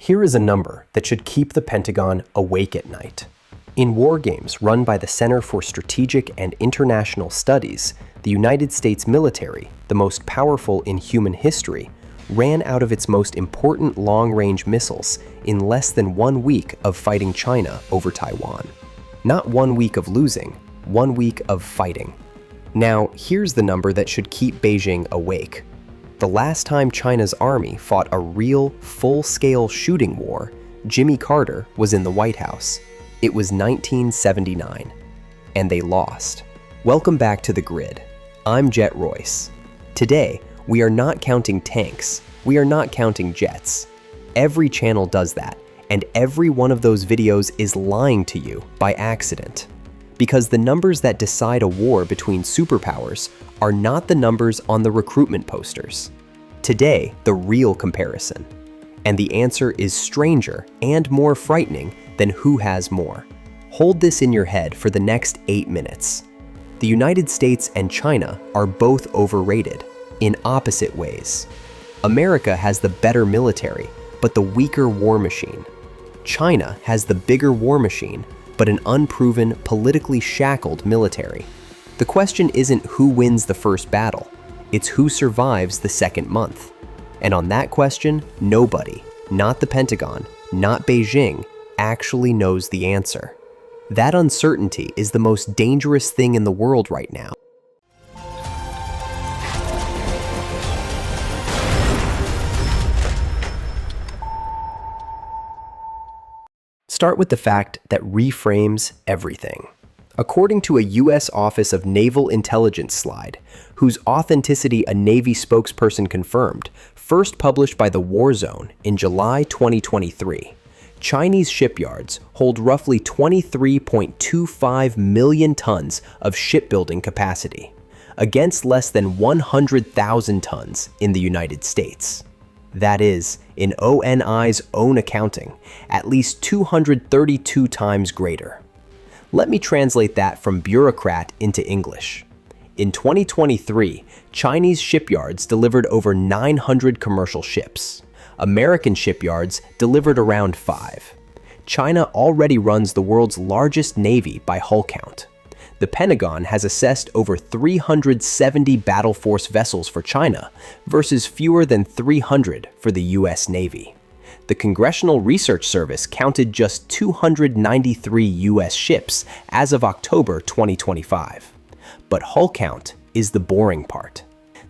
Here is a number that should keep the Pentagon awake at night. In war games run by the Center for Strategic and International Studies, the United States military, the most powerful in human history, ran out of its most important long-range missiles in less than 1 week of fighting China over Taiwan. Not 1 week of losing, 1 week of fighting. Now, here's the number that should keep Beijing awake. The last time China's army fought a real, full-scale shooting war, Jimmy Carter was in the White House. It was 1979, and they lost. Welcome back to The Grid. I'm Jet Royce. Today, we are not counting tanks. We are not counting jets. Every channel does that, and every one of those videos is lying to you by accident. Because the numbers that decide a war between superpowers are not the numbers on the recruitment posters. Today, the real comparison. And the answer is stranger and more frightening than who has more. Hold this in your head for the next 8 minutes. The United States and China are both overrated, in opposite ways. America has the better military, but the weaker war machine. China has the bigger war machine, but an unproven, politically shackled military. The question isn't who wins the first battle, it's who survives the second month. And on that question, nobody, not the Pentagon, not Beijing, actually knows the answer. That uncertainty is the most dangerous thing in the world right now. Start with the fact that reframes everything. According to a U.S. Office of Naval Intelligence slide, whose authenticity a Navy spokesperson confirmed, first published by the War Zone in July 2023, Chinese shipyards hold roughly 23.25 million tons of shipbuilding capacity, against less than 100,000 tons in the United States. That is, in ONI's own accounting, at least 232 times greater. Let me translate that from bureaucrat into English. In 2023, Chinese shipyards delivered over 900 commercial ships. American shipyards delivered around 5. China already runs the world's largest navy by hull count. The Pentagon has assessed over 370 battle force vessels for China versus fewer than 300 for the U.S. Navy. The Congressional Research Service counted just 293 U.S. ships as of October 2025. But hull count is the boring part.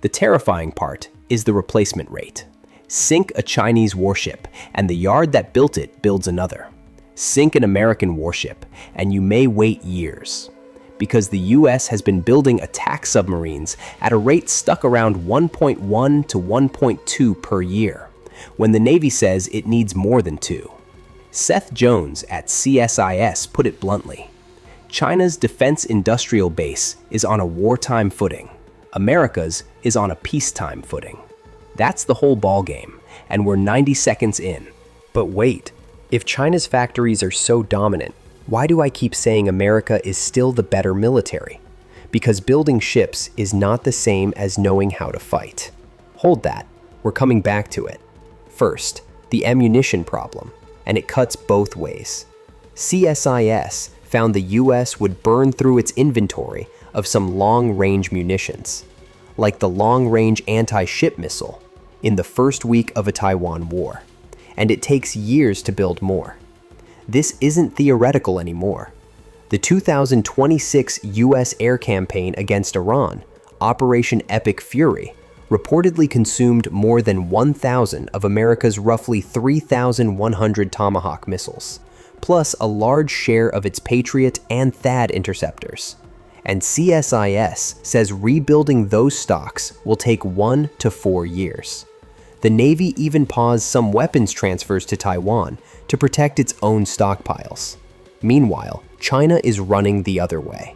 The terrifying part is the replacement rate. Sink a Chinese warship, and the yard that built it builds another. Sink an American warship, and you may wait years. Because the U.S. has been building attack submarines at a rate stuck around 1.1 to 1.2 per year, when the Navy says it needs more than 2. Seth Jones at CSIS put it bluntly. China's defense industrial base is on a wartime footing. America's is on a peacetime footing. That's the whole ballgame, and we're 90 seconds in. But wait, if China's factories are so dominant, why do I keep saying America is still the better military? Because building ships is not the same as knowing how to fight. Hold that, we're coming back to it. First, the ammunition problem, and it cuts both ways. CSIS found the US would burn through its inventory of some long-range munitions, like the long-range anti-ship missile, in the first week of a Taiwan war, and it takes years to build more. This isn't theoretical anymore. The 2026 U.S. air campaign against Iran, Operation Epic Fury, reportedly consumed more than 1,000 of America's roughly 3,100 Tomahawk missiles, plus a large share of its Patriot and THAAD interceptors. And CSIS says rebuilding those stocks will take 1 to 4 years. The Navy even paused some weapons transfers to Taiwan to protect its own stockpiles. Meanwhile, China is running the other way.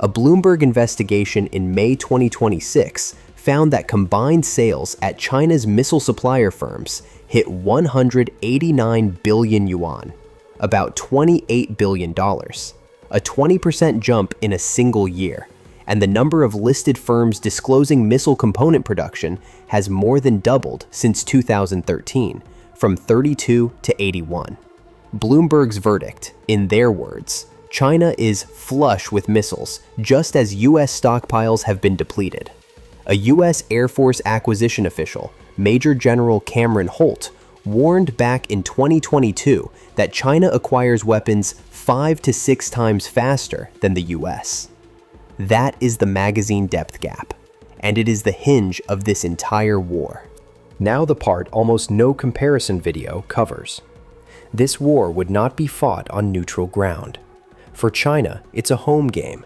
A Bloomberg investigation in May 2026 found that combined sales at China's missile supplier firms hit 189 billion yuan, about $28 billion, a 20% jump in a single year, and the number of listed firms disclosing missile component production has more than doubled since 2013, from 32 to 81. Bloomberg's verdict, in their words, China is flush with missiles, just as U.S. stockpiles have been depleted. A U.S. Air Force acquisition official, Major General Cameron Holt, warned back in 2022 that China acquires weapons 5 to 6 times faster than the U.S. That is the magazine depth gap, and it is the hinge of this entire war. Now the part almost no comparison video covers. This war would not be fought on neutral ground. For China, it's a home game.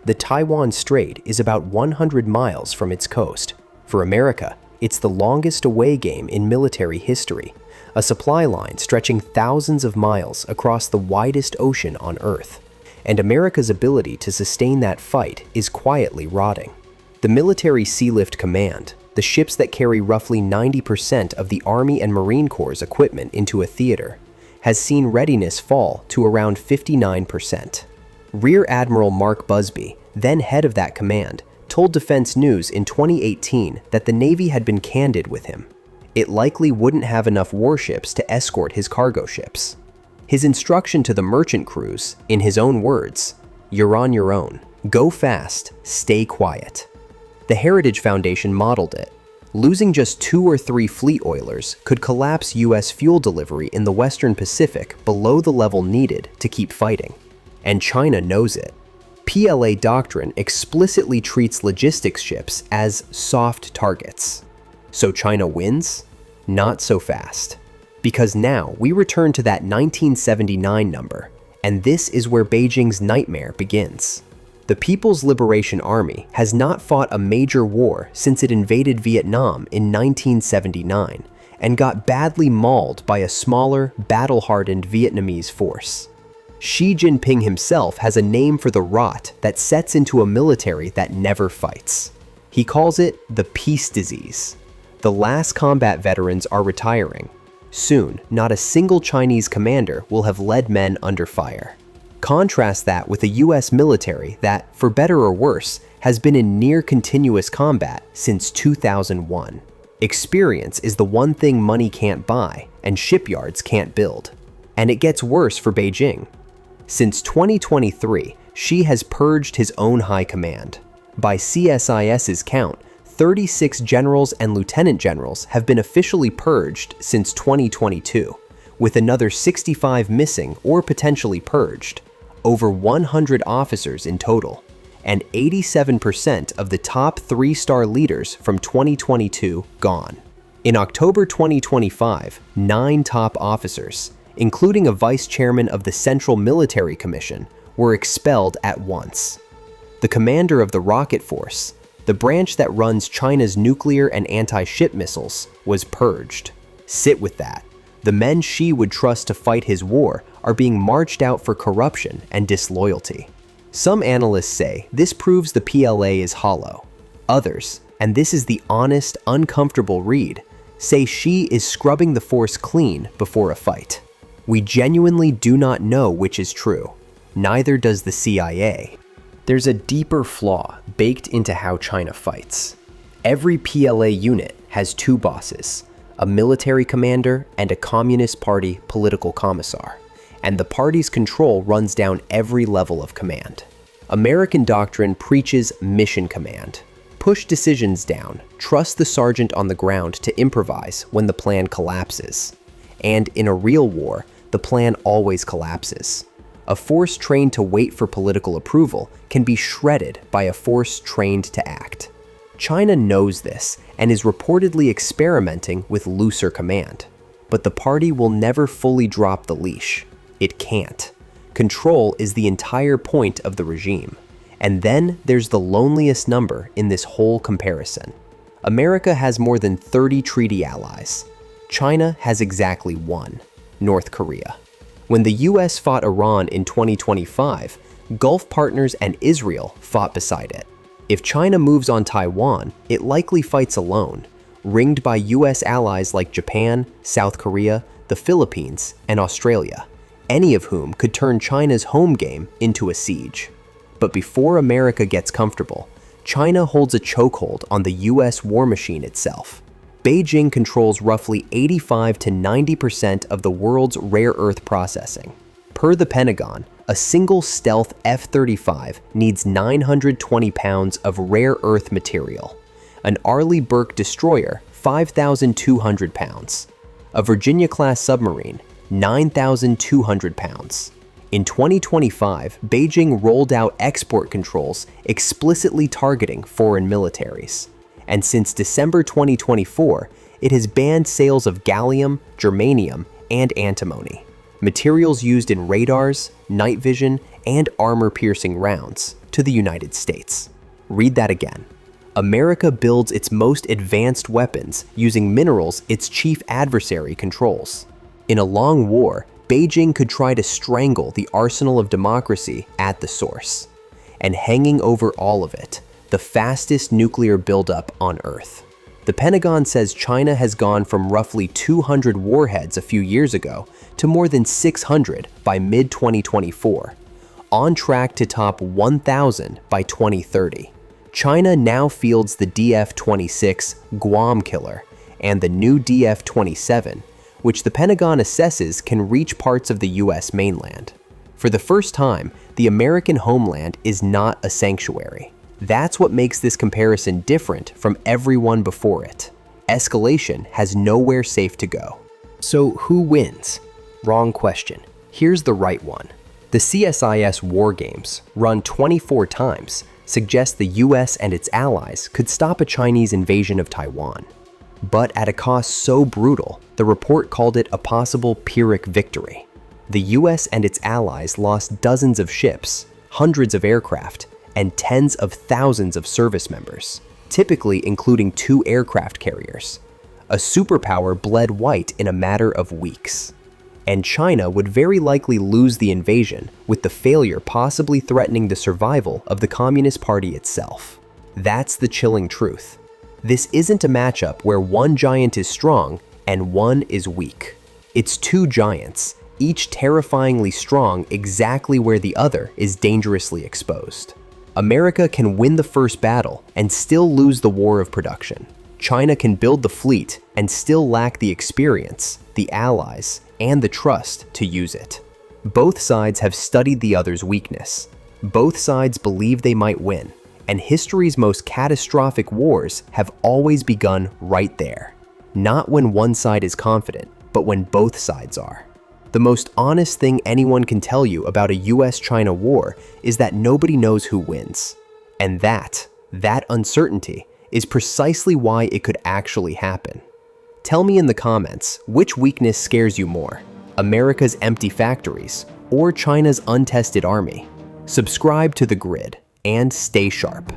The Taiwan Strait is about 100 miles from its coast. For America, it's the longest away game in military history, a supply line stretching thousands of miles across the widest ocean on Earth. And America's ability to sustain that fight is quietly rotting. The Military Sealift Command, the ships that carry roughly 90% of the Army and Marine Corps' equipment into a theater, has seen readiness fall to around 59%. Rear Admiral Mark Busby, then head of that command, told Defense News in 2018 that the Navy had been candid with him. It likely wouldn't have enough warships to escort his cargo ships. His instruction to the merchant crews, in his own words, "You're on your own. Go fast, stay quiet." The Heritage Foundation modeled it. Losing just 2 or 3 fleet oilers could collapse U.S. fuel delivery in the Western Pacific below the level needed to keep fighting. And China knows it. PLA doctrine explicitly treats logistics ships as soft targets. So China wins? Not so fast. Because now we return to that 1979 number, and this is where Beijing's nightmare begins. The People's Liberation Army has not fought a major war since it invaded Vietnam in 1979 and got badly mauled by a smaller, battle-hardened Vietnamese force. Xi Jinping himself has a name for the rot that sets into a military that never fights. He calls it the peace disease. The last combat veterans are retiring. Soon, not a single Chinese commander will have led men under fire. Contrast that with a U.S. military that, for better or worse, has been in near-continuous combat since 2001. Experience is the one thing money can't buy and shipyards can't build. And it gets worse for Beijing. Since 2023, Xi has purged his own high command. By CSIS's count, 36 generals and lieutenant generals have been officially purged since 2022, with another 65 missing or potentially purged. Over 100 officers in total, and 87% of the top 3-star leaders from 2022 gone. In October 2025, 9 top officers, including a vice chairman of the Central Military Commission, were expelled at once. The commander of the Rocket Force, the branch that runs China's nuclear and anti-ship missiles, was purged. Sit with that. The men Xi would trust to fight his war are being marched out for corruption and disloyalty. Some analysts say this proves the PLA is hollow. Others, and this is the honest, uncomfortable read, say Xi is scrubbing the force clean before a fight. We genuinely do not know which is true. Neither does the CIA. There's a deeper flaw baked into how China fights. Every PLA unit has 2 bosses, a military commander and a Communist Party political commissar, and the party's control runs down every level of command. American doctrine preaches mission command. Push decisions down, trust the sergeant on the ground to improvise when the plan collapses. And in a real war, the plan always collapses. A force trained to wait for political approval can be shredded by a force trained to act. China knows this and is reportedly experimenting with looser command. But the party will never fully drop the leash. It can't. Control is the entire point of the regime. And then there's the loneliest number in this whole comparison. America has more than 30 treaty allies. China has exactly 1, North Korea. When the US fought Iran in 2025, Gulf partners and Israel fought beside it. If China moves on Taiwan, it likely fights alone, ringed by US allies like Japan, South Korea, the Philippines, and Australia, any of whom could turn China's home game into a siege. But before America gets comfortable, China holds a chokehold on the US war machine itself. Beijing controls roughly 85 to 90% of the world's rare earth processing. Per the Pentagon, a single stealth F-35 needs 920 pounds of rare earth material. An Arleigh Burke destroyer, 5,200 pounds. A Virginia-class submarine, 9,200 pounds. In 2025, Beijing rolled out export controls explicitly targeting foreign militaries. And since December 2024, it has banned sales of gallium, germanium, and antimony, materials used in radars, night vision, and armor-piercing rounds, to the United States. Read that again. America builds its most advanced weapons using minerals its chief adversary controls. In a long war, Beijing could try to strangle the arsenal of democracy at the source. And hanging over all of it, the fastest nuclear buildup on Earth. The Pentagon says China has gone from roughly 200 warheads a few years ago to more than 600 by mid-2024, on track to top 1,000 by 2030. China now fields the DF-26 Guam killer and the new DF-27, which the Pentagon assesses can reach parts of the US mainland. For the first time, the American homeland is not a sanctuary. That's what makes this comparison different from everyone before it. Escalation has nowhere safe to go. So who wins? Wrong question. Here's the right one. The CSIS war games, run 24 times, suggest the US and its allies could stop a Chinese invasion of Taiwan. But at a cost so brutal, the report called it a possible Pyrrhic victory. The US and its allies lost dozens of ships, hundreds of aircraft, and tens of thousands of service members, typically including 2 aircraft carriers. A superpower bled white in a matter of weeks. And China would very likely lose the invasion, with the failure possibly threatening the survival of the Communist Party itself. That's the chilling truth. This isn't a matchup where one giant is strong and one is weak. It's 2 giants, each terrifyingly strong exactly where the other is dangerously exposed. America can win the first battle and still lose the war of production. China can build the fleet and still lack the experience, the allies, and the trust to use it. Both sides have studied the other's weakness. Both sides believe they might win, and history's most catastrophic wars have always begun right there. Not when one side is confident, but when both sides are. The most honest thing anyone can tell you about a US-China war is that nobody knows who wins. And that uncertainty is precisely why it could actually happen. Tell me in the comments, which weakness scares you more? America's empty factories or China's untested army? Subscribe to The Grid and stay sharp.